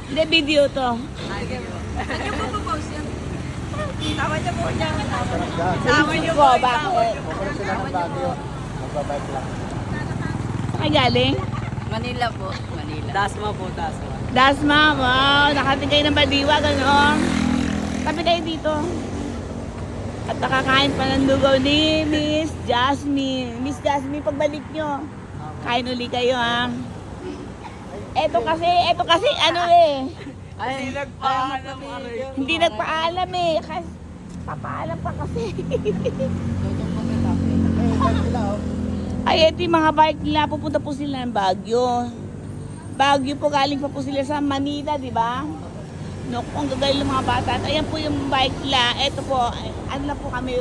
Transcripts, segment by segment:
Hindi, video to. Sige po. Saan niyo po po-post yan? Tama niyo po niya. Tama niyo po, bakit? Pupunta sila ng Baguio. Magbabike lang. Saan galing? Manila po. Manila. Dasma po, Dasma. Dasma, wow. Nakating kayo ng Baliwa, gano'n. Tabi kayo dito. At nakakain pa ng lugaw ni Miss Jasmine. Miss Jasmine, pagbalik nyo, kain uli kayo, ha? Eto kasi, ano eh. Ay, nagpaalam. Hindi nagpaalam eh. Kasi, papaalam pa kasi. Ay, ito yung mga bike nila. Pupunta po sila ng Baguio. Baguio po, galing pa po sila sa Manila, di ba? No, kung gagaling ng mga bata. At ayan po yung bike nila. Ito po, ano na po kami,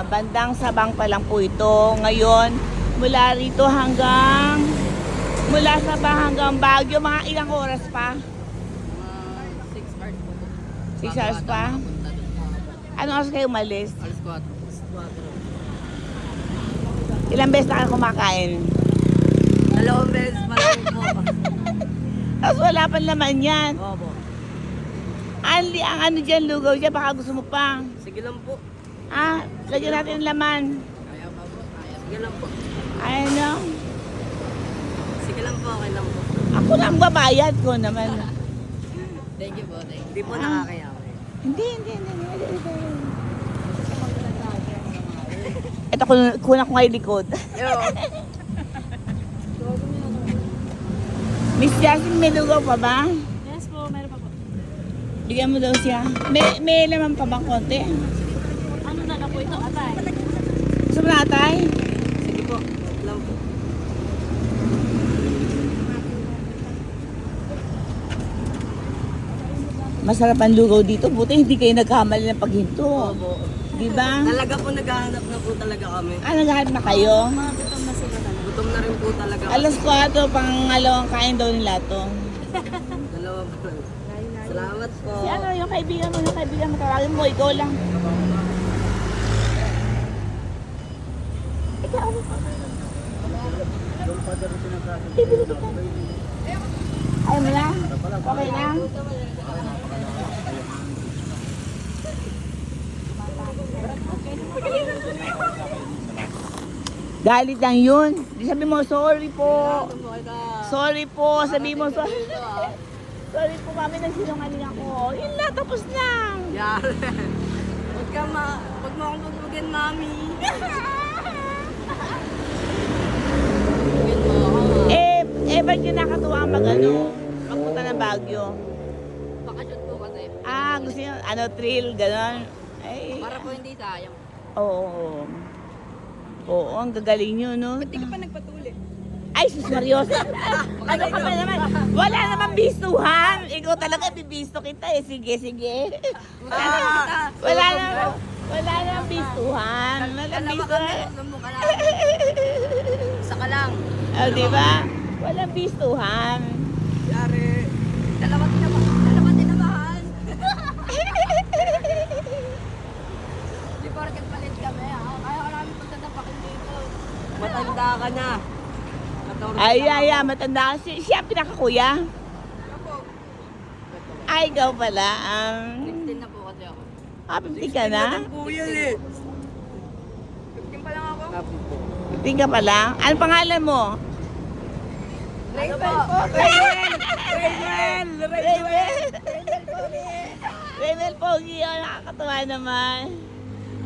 bandang Sabang pa lang po ito. Ngayon, mula rito mula Sabang hanggang Baguio, mga ilang oras pa? 6 hours po. 6 hours pa? Anong oras kayo umalis? Alas 4. Ilang beses na kayo kumakain? 2 beses malaki po. Tapos wala pa naman yan. Opo. Ang ano dyan, lugaw dyan, baka gusto mo pa. Sige lang po. Lagyan natin ng laman. Kaya pa po. Sige lang po. Ano? Sige lang po, okay lang po. Ako lang babayad ko naman. Thank you po, thank you. Hindi po nakakaya. Hindi. Ito, kuna ko ngayon likod. Yo. Miss Jasmine, may lugaw pa ba? Yes po, meron pa po. Bigyan mo daw siya. May laman pa bang konti? Ano na po ito, atay? Gusto mo na, atay? Sige po. Lang po. Masarap ang lugaw dito. Buti hindi kayo nagkamali ng paghinto. Opo. Di ba? Talaga po naghahanap na po talaga kami. Naghahanap na kayo? Mga gutom na sila talaga. Gutom na rin po talaga kami. Alas 4, pangalawang kain daw nila to. Dalawa po lang. Salamat po. Si ano, yung kaibigan mo, tawagin mo, ikaw lang. Ikaw. Bibili kita. Ayaw mo lang? Okay lang? Galit lang yun. Di sabi mo, sorry po. Sorry po. Sabi mo, sorry. Sorry po kami, nagsinungaling ako. Yun lang, tapos na. Yari. Huwag mo akong pagpagin, mami. Pagpagin mo ako. Ba't yun nakatuwa magpunta ng Baguio? Bakasyon po kasi. Gusto nyo, thrill, gano'n. Ay, Para po hindi sayang. oo. Oo, ang gagaling nyo, no? Ba't di ka pa nagpatuli? Ay, sus Marios. Ano ka ba naman? Wala namang bistuhan. Ikaw talaga, bibisto kita eh. Sige. Wala namang bistuhan. Walang bistuhan. Isa ka lang. Di ba? Walang bistuhan. Yari. Dalawa tinamahan. Di porket palit kami. Kaya ka namin punta ng pakin dito. Matanda ka na. Ay, matanda ka. Siya pinakakuya? Ay, ikaw pala. 15 na po kasi ako. 50 ka na? Kuya eh. 15 pa lang ako. 15 ka pala? Ano pangalan mo? Raymel po. Raymel Pogi, nakakatawa naman.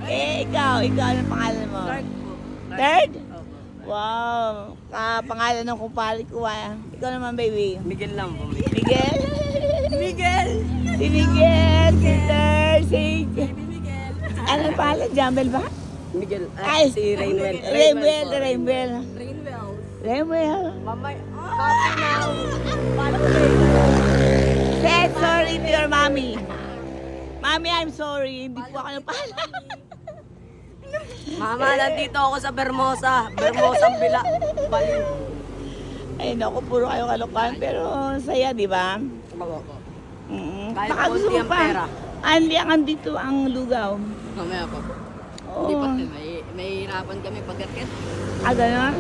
Ikaw, anong pangalan mo? Dark po. Third? Opo. Wow, pangalan ng kumpare ko ah. Ikaw naman, baby. Miguel lang po. Miguel? Miguel! Si Miguel, si Third, si... Baby Miguel. Anong pangalan? Jambel ba? Miguel. Ay, Si Raymel. Raymel. Raymel. Raymel. Mamay. Happy now. Paano ko Say sorry to your mommy. Mommy, I'm sorry. Hindi po ako nagpaalam. Mama, nandito ako sa Bermosa. Bermosang Bila. Bali. Ay, naku, puro kayo kalokohan. Pero saya, di ba? Kahit Baka gusto konti mo ang pa. pera. Andito ang lugaw. Mamaya po. Oo. Hindi pa. May hirapan kami pag-arket. Ganon?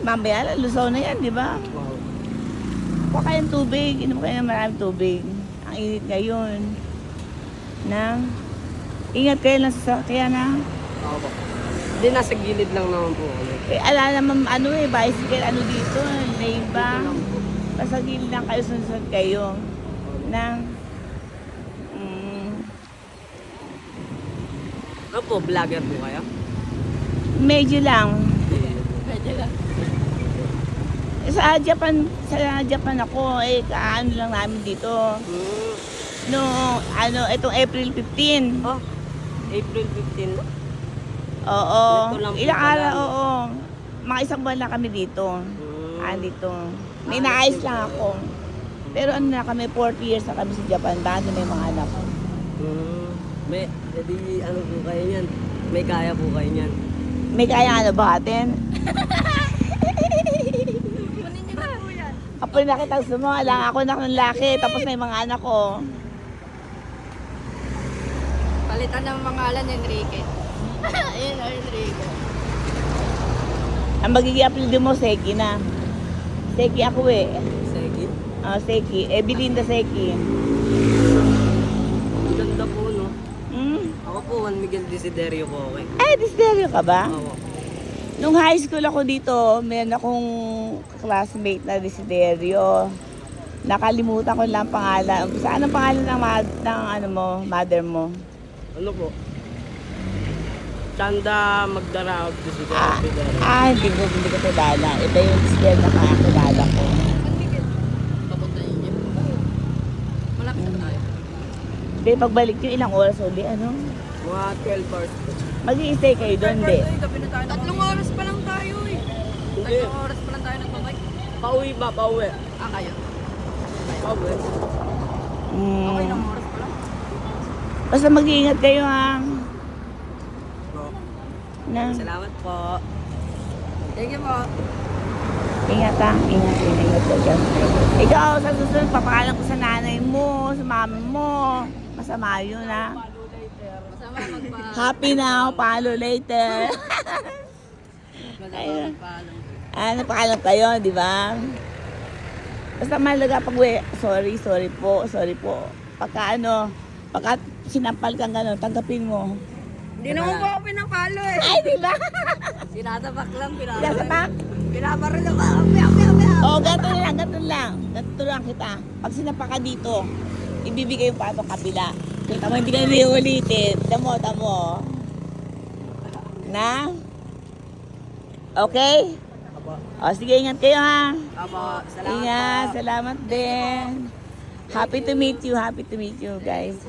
Mamaya, lusaw na yan, di ba? Kuha kayong tubig. Inom kayo ng maraming tubig. Ang init ngayon. Ingat kayo lang sa sasakyan ha. Oo po. Hindi, nasa gilid lang naman po kami. Eh, ala naman bicycle dito. Naiba. Basta gilid lang kayo, sunod kayo. Ano po, vlogger po kayo? Medyo lang. Medyo lang. Sa Japan ako, kaano lang namin dito. No, itong April 15. Oh, April 15 na? Oo. Ito lang po Ilang pala. araw, oo. Mga isang buwan lang kami dito. Dito. May naayos lang ako. Pero na kami, 40 years na kami sa Japan. Dahil may mga anak ko. May, edi ano po kayo niyan? May kaya po kayo niyan. May kaya ba atin? Kunin niyo na po yan. Kapag nakita gusto mo, lang ako na ng laki. Tapos may mga anak ko. Palitan ng pangalan ni Enrique. Ayun, Enrique. Ang magiging apelido mo, Seki na. Seki ako eh. Sige. Seki. Belinda Seki. Ganda po, no? Ako po, Juan Miguel Desiderio po, okay? Desiderio ka ba? Oo. Nung high school ako dito, meron akong classmate na Desiderio. Nakalimutan ko lang pangalan. Saan ang pangalan ng mother mo? Ano po? Chanda Magdaraog Desiderio. Hindi ko kilala. Iba yung Desiderio na kakilala ko. Papunta niyo. Malapit na tayo. Hindi, pagbalik nyo, ilang oras uli, Mga 12 hours po. Mag-i-stay kayo doon, di? 3 oras pa lang tayo eh. Hindi. 3 oras pa lang tayo nagbabike. Pauwi ba? Pauwi. Kayo. Pauwi. Okay, ilang oras pa lang. Basta mag-iingat kayo, ha? Salamat po. Thank you po. Ingat, ha? Ingat ka dyan. Ikaw, sa susunod, papakalan ko sa nanay mo, sa mama mo. Masama yun, ha? Masama magpa... Happy now, follow later. Ayun. Napakalam kayo, di ba? Basta mahalaga pag sorry po. Pagka sinampal kang gano'n, tanggapin mo. Hindi naman po ako pinapalo eh. Ay, di ba? Sinatapak lang, Sinasapak? pinabaril ako. Ganito lang. Ganito lang kita. Pag sinapa ka dito, ibibigay yung patong kabila. Kita mo, hindi ka niliulitin. Tamo. Na? Okay? Sige, ingat kayo ha. Apo, salamat Ingat, po. salamat din. Happy to meet you guys.